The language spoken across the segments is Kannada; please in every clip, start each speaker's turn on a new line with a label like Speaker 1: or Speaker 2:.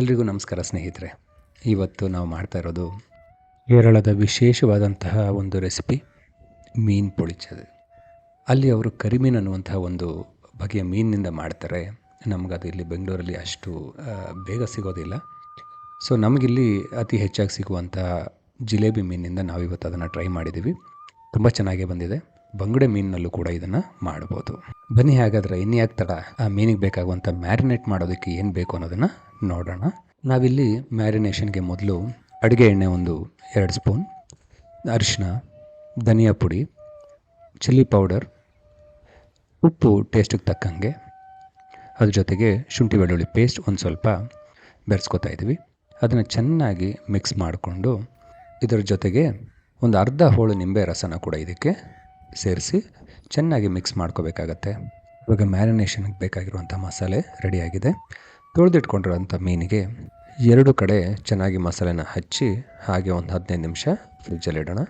Speaker 1: ಎಲ್ರಿಗೂ ನಮಸ್ಕಾರ ಸ್ನೇಹಿತರೆ. ಇವತ್ತು ನಾವು ಮಾಡ್ತಾ ಇರೋದು ಕೇರಳದ ವಿಶೇಷವಾದಂತಹ ಒಂದು ರೆಸಿಪಿ, ಮೀನು ಪೊಳಿಚದು. ಅಲ್ಲಿ ಅವರು ಕರಿಮೀನು ಅನ್ನುವಂತಹ ಒಂದು ಬಗೆಯ ಮೀನಿನಿಂದ ಮಾಡ್ತಾರೆ. ನಮಗದು ಇಲ್ಲಿ ಬೆಂಗಳೂರಲ್ಲಿ ಅಷ್ಟು ಬೇಗ ಸಿಗೋದಿಲ್ಲ. ಸೊ ನಮಗಿಲ್ಲಿ ಅತಿ ಹೆಚ್ಚಾಗಿ ಸಿಗುವಂಥ ಜಿಲೇಬಿ ಮೀನಿನಿಂದ ನಾವಿವತ್ತು ಅದನ್ನು ಟ್ರೈ ಮಾಡಿದ್ದೀವಿ. ತುಂಬ ಚೆನ್ನಾಗೇ ಬಂದಿದೆ. ಬಂಗುಡೆ ಮೀನಿನಲ್ಲೂ ಕೂಡ ಇದನ್ನು ಮಾಡ್ಬೋದು. ಬನ್ನಿ ಹಾಗಾದರೆ ಇನ್ಯಾಕೆ ತಡ, ಆ ಮೀನಿಗೆ ಬೇಕಾಗುವಂಥ ಮ್ಯಾರಿನೇಟ್ ಮಾಡೋದಕ್ಕೆ ಏನು ಬೇಕು ಅನ್ನೋದನ್ನು ನೋಡೋಣ. ನಾವಿಲ್ಲಿ ಮ್ಯಾರಿನೇಷನ್ಗೆ ಮೊದಲು ಅಡುಗೆ ಎಣ್ಣೆ ಒಂದು 2 ಸ್ಪೂನ್, ಅರಿಶಿನ, ಧನಿಯಾ ಪುಡಿ, ಚಿಲ್ಲಿ ಪೌಡರ್, ಉಪ್ಪು ಟೇಸ್ಟಿಗೆ ತಕ್ಕಂಗೆ, ಅದ್ರ ಜೊತೆಗೆ ಶುಂಠಿ ಬೆಳ್ಳುಳ್ಳಿ ಪೇಸ್ಟ್ ಒಂದು ಸ್ವಲ್ಪ ಬೆರೆಸ್ಕೊತಾ ಇದ್ದೀವಿ. ಅದನ್ನು ಚೆನ್ನಾಗಿ ಮಿಕ್ಸ್ ಮಾಡಿಕೊಂಡು ಇದರ ಜೊತೆಗೆ ಒಂದು ಅರ್ಧ ಹೋಳು ನಿಂಬೆ ರಸನ ಕೂಡ ಇದಕ್ಕೆ ಸೇರಿಸಿ ಚೆನ್ನಾಗಿ ಮಿಕ್ಸ್ ಮಾಡ್ಕೋಬೇಕಾಗತ್ತೆ. ಇವಾಗ ಮ್ಯಾರಿನೇಷನ್ಗೆ ಬೇಕಾಗಿರುವಂಥ ಮಸಾಲೆ ರೆಡಿಯಾಗಿದೆ. ತೊಳೆದಿಟ್ಕೊಂಡಿರೋಂಥ ಮೀನಿಗೆ 2 ಕಡೆ ಚೆನ್ನಾಗಿ ಮಸಾಲೆನ ಹಚ್ಚಿ ಹಾಗೆ ಒಂದು 15 ನಿಮಿಷ ಫ್ರಿಜ್ಜಲ್ಲಿಡೋಣ.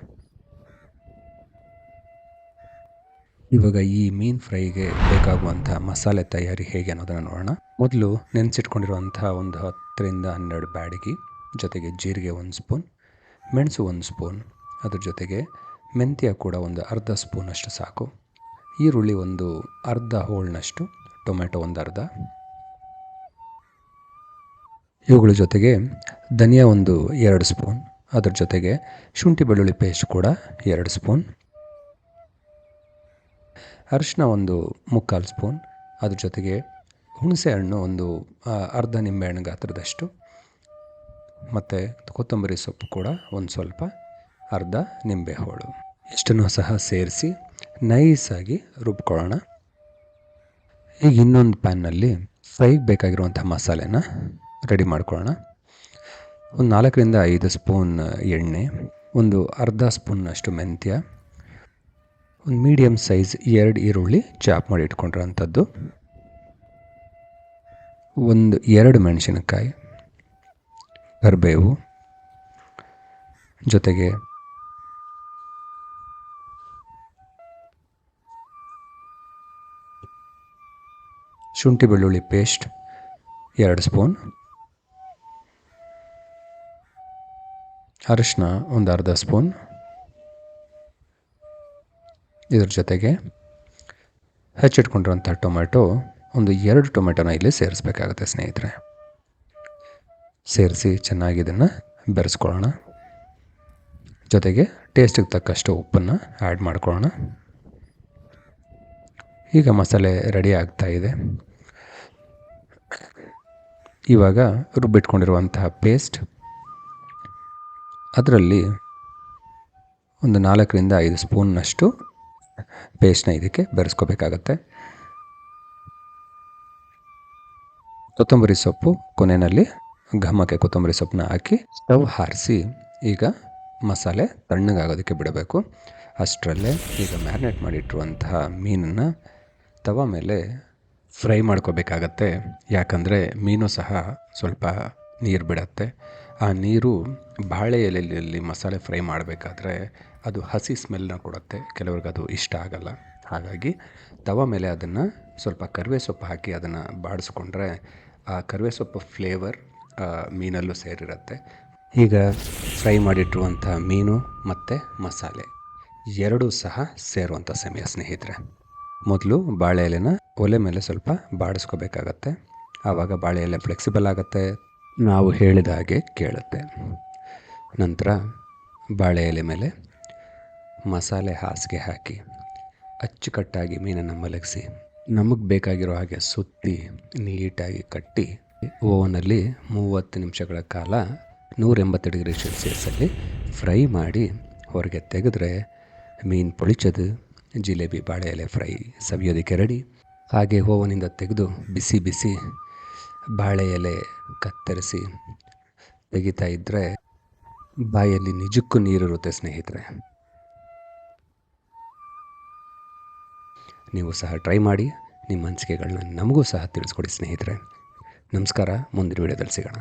Speaker 1: ಇವಾಗ ಈ ಮೀನು ಫ್ರೈಗೆ ಬೇಕಾಗುವಂಥ ಮಸಾಲೆ ತಯಾರಿ ಹೇಗೆ ಅನ್ನೋದನ್ನು ನೋಡೋಣ. ಮೊದಲು ನೆನೆಸಿಟ್ಕೊಂಡಿರುವಂಥ ಒಂದು 10 ರಿಂದ 12 ಬ್ಯಾಡಗಿ, ಜೊತೆಗೆ ಜೀರಿಗೆ 1 ಸ್ಪೂನ್, ಮೆಣಸು 1 ಸ್ಪೂನ್, ಅದ್ರ ಜೊತೆಗೆ ಮೆಂತ್ಯ ಕೂಡ ಒಂದು ಅರ್ಧ ಸ್ಪೂನಷ್ಟು ಸಾಕು, ಈರುಳ್ಳಿ ಒಂದು ಅರ್ಧ ಹೋಳ್ನಷ್ಟು, ಟೊಮೆಟೊ ಒಂದು ಅರ್ಧ, ಇವುಗಳ ಜೊತೆಗೆ ಧನಿಯಾ ಒಂದು 2 ಸ್ಪೂನ್, ಅದ್ರ ಜೊತೆಗೆ ಶುಂಠಿ ಬೆಳ್ಳುಳ್ಳಿ ಪೇಸ್ಟ್ ಕೂಡ 2 ಸ್ಪೂನ್, ಅರಿಶಿನ ಒಂದು 3/4 ಸ್ಪೂನ್, ಅದ್ರ ಜೊತೆಗೆ ಹುಣಸೆ ಹಣ್ಣು ಒಂದು ಅರ್ಧ ನಿಂಬೆಹಣ್ಣು ಗಾತ್ರದಷ್ಟು, ಮತ್ತು ಕೊತ್ತಂಬರಿ ಸೊಪ್ಪು ಕೂಡ ಒಂದು ಸ್ವಲ್ಪ, ಅರ್ಧ ನಿಂಬೆ ಹೋಳು. ಇಷ್ಟನ್ನು ಸಹ ಸೇರಿಸಿ ನೈಸಾಗಿ ರುಬ್ಕೊಳ್ಳೋಣ. ಈಗ ಇನ್ನೊಂದು ಪ್ಯಾನ್ನಲ್ಲಿ ಫ್ರೈಗೆ ಬೇಕಾಗಿರುವಂಥ ಮಸಾಲೆನ ರೆಡಿ ಮಾಡ್ಕೊಳ್ಳೋಣ. ಒಂದು 4 ರಿಂದ 5 ಸ್ಪೂನ್ ಎಣ್ಣೆ, ಒಂದು ಅರ್ಧ ಸ್ಪೂನ್ನಷ್ಟು ಮೆಂತ್ಯ, ಒಂದು ಮೀಡಿಯಮ್ ಸೈಜ್ 2 ಈರುಳ್ಳಿ ಚಾಪ್ ಮಾಡಿ ಇಟ್ಕೊಂಡಿರೋಂಥದ್ದು, ಒಂದು 2 ಮೆಣಸಿನಕಾಯಿ, ಕರಿಬೇವು, ಜೊತೆಗೆ ಶುಂಠಿ ಬೆಳ್ಳುಳ್ಳಿ ಪೇಸ್ಟ್ 2 ಸ್ಪೂನ್, ಅರಿಶಿನ ಒಂದು ಅರ್ಧ ಸ್ಪೂನ್, ಇದ್ರ ಜೊತೆಗೆ ಹೆಚ್ಚಿಟ್ಕೊಂಡಿರೋಂಥ ಟೊಮೆಟೊ ಒಂದು 2 ಟೊಮೆಟೊನ ಇಲ್ಲಿ ಸೇರಿಸ್ಬೇಕಾಗುತ್ತೆ ಸ್ನೇಹಿತರೆ. ಸೇರಿಸಿ ಚೆನ್ನಾಗಿ ಇದನ್ನು ಬೆರೆಸ್ಕೊಳ್ಳೋಣ. ಜೊತೆಗೆ ಟೇಸ್ಟಿಗೆ ತಕ್ಕಷ್ಟು ಉಪ್ಪನ್ನು ಆ್ಯಡ್ ಮಾಡ್ಕೊಳ್ಳೋಣ. ಈಗ ಮಸಾಲೆ ರೆಡಿ ಆಗ್ತಾ ಇದೆ. ಇವಾಗ ರುಬ್ಬಿಟ್ಕೊಂಡಿರುವಂತಹ ಪೇಸ್ಟ್, ಅದರಲ್ಲಿ ಒಂದು 4 ರಿಂದ 5 ಸ್ಪೂನ್ನಷ್ಟು ಪೇಸ್ಟ್ನ ಇದಕ್ಕೆ ಬೆರೆಸ್ಕೋಬೇಕಾಗತ್ತೆ. ಕೊತ್ತಂಬರಿ ಸೊಪ್ಪು ಕೊನೆಯಲ್ಲಿ ಘಮಕ್ಕೆ ಕೊತ್ತಂಬರಿ ಸೊಪ್ಪನ್ನ ಹಾಕಿ ಸ್ಟವ್ ಹಾರಿಸಿ ಈಗ ಮಸಾಲೆ ತಣ್ಣಗಾಗೋದಕ್ಕೆ ಬಿಡಬೇಕು. ಅಷ್ಟರಲ್ಲೇ ಈಗ ಮ್ಯಾರಿನೇಟ್ ಮಾಡಿಟ್ಟಿರುವಂತಹ ಮೀನನ್ನು ತವ ಮೇಲೆ ಫ್ರೈ ಮಾಡ್ಕೋಬೇಕಾಗತ್ತೆ. ಯಾಕಂದರೆ ಮೀನು ಸಹ ಸ್ವಲ್ಪ ನೀರು ಬಿಡತ್ತೆ. ಆ ನೀರು ಬಾಳೆ ಎಲೆಯಲ್ಲಿ ಮಸಾಲೆ ಫ್ರೈ ಮಾಡಬೇಕಾದ್ರೆ ಅದು ಹಸಿ ಸ್ಮೆಲ್ನ ಕೊಡುತ್ತೆ. ಕೆಲವ್ರಿಗೆ ಅದು ಇಷ್ಟ ಆಗಲ್ಲ. ಹಾಗಾಗಿ ತವ ಮೇಲೆ ಅದನ್ನು ಸ್ವಲ್ಪ ಕರಿವೆ ಸೊಪ್ಪು ಹಾಕಿ ಅದನ್ನು ಬಾಡಿಸ್ಕೊಂಡ್ರೆ ಆ ಕರಿವೆ ಸೊಪ್ಪು ಫ್ಲೇವರ್ ಮೀನಲ್ಲೂ ಸೇರಿರುತ್ತೆ. ಈಗ ಫ್ರೈ ಮಾಡಿಟ್ಟಿರುವಂಥ ಮೀನು ಮತ್ತು ಮಸಾಲೆ 2 ಸಹ ಸೇರುವಂಥ ಸಮಯ ಸ್ನೇಹಿತರೆ. ಮೊದಲು ಬಾಳೆ ಎಲೆನ ಒಲೆ ಮೇಲೆ ಸ್ವಲ್ಪ ಬಾಡಿಸ್ಕೋಬೇಕಾಗತ್ತೆ. ಆವಾಗ ಬಾಳೆ ಎಲೆ ಫ್ಲೆಕ್ಸಿಬಲ್ ಆಗುತ್ತೆ, ನಾವು ಹೇಳಿದ ಹಾಗೆ ಕೇಳುತ್ತೆ. ನಂತರ ಬಾಳೆ ಎಲೆ ಮೇಲೆ ಮಸಾಲೆ ಹಾಸಿಗೆ ಹಾಕಿ ಅಚ್ಚುಕಟ್ಟಾಗಿ ಮೀನನ್ನು ಮಲಗಿಸಿ ನಮಗೆ ಬೇಕಾಗಿರೋ ಹಾಗೆ ಸುತ್ತಿ ನೀಟಾಗಿ ಕಟ್ಟಿ ಓವನಲ್ಲಿ 30 ನಿಮಿಷಗಳ ಕಾಲ 180 ಡಿಗ್ರಿ ಸೆಲ್ಸಿಯಸ್ಸಲ್ಲಿ ಫ್ರೈ ಮಾಡಿ ಹೊರಗೆ ತೆಗೆದ್ರೆ ಮೀನು ಪೊಳಿಚದು ಜಿಲೇಬಿ ಬಾಳೆ ಎಲೆ ಫ್ರೈ ಸವಿಯೋದಕ್ಕೆ ರೆಡಿ. ಹಾಗೆ ಓವನಿಂದ ತೆಗೆದು ಬಿಸಿ ಬಿಸಿ ಬಾಳೆ ಎಲೆ ಕತ್ತರಿಸಿ ತೆಗಿತಾ ಇದ್ದರೆ ಬಾಯಲ್ಲಿ ನಿಜಕ್ಕೂ ನೀರಿರುತ್ತೆ ಸ್ನೇಹಿತರೆ. ನೀವು ಸಹ ಟ್ರೈ ಮಾಡಿ, ನಿಮ್ಮ ಅನಿಸಿಕೆಗಳನ್ನ ನಮಗೂ ಸಹ ತಿಳಿಸ್ಕೊಡಿ ಸ್ನೇಹಿತರೆ. ನಮಸ್ಕಾರ. ಮುಂದಿನ ವಿಡಿಯೋದಲ್ಲಿ ಸಿಗೋಣ.